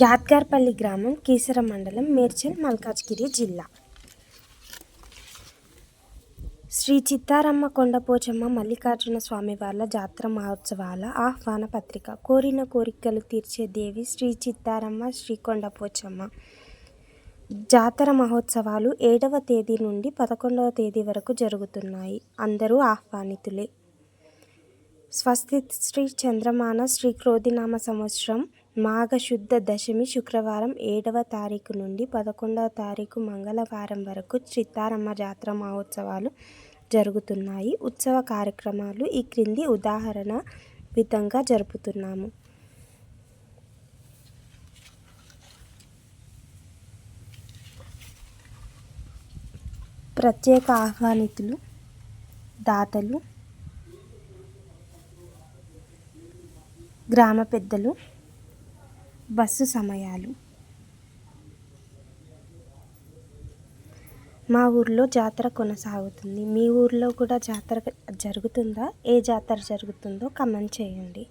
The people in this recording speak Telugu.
యాద్గార్పల్లి గ్రామం, కీసర మండలం, మేడ్చల్ మల్కాజ్గిరి జిల్లా. శ్రీ చిత్తారమ్మ కొండపోచమ్మ మల్లికార్జున స్వామివార్ల జాతర మహోత్సవాల ఆహ్వాన పత్రిక. కోరిన కోరికలు తీర్చే దేవి శ్రీ చిత్తారమ్మ శ్రీ కొండపోచమ్మ జాతర మహోత్సవాలు 7వ తేదీ నుండి 11వ తేదీ వరకు జరుగుతున్నాయి. అందరూ ఆహ్వానితులే. స్వస్తి శ్రీ చంద్రమాన శ్రీ క్రోధినామ సంవత్సరం మాఘశుద్ధ దశమి శుక్రవారం 7వ తారీఖు నుండి 11వ తారీఖు మంగళవారం వరకు చిత్తారమ్మ జాతర మహోత్సవాలు జరుగుతున్నాయి. ఉత్సవ కార్యక్రమాలు ఈ క్రింది ఉదాహరణ విధంగా జరుపుతున్నాము. ప్రత్యేక ఆహ్వానితులు, దాతలు, గ్రామ పెద్దలు, బస్సు సమయాలు. మా ఊర్లో జాతర కొనసాగుతుంది. మీ ఊర్లో కూడా జాతర జరుగుతుందా? ఏ జాతర జరుగుతుందో కామెంట్ చేయండి.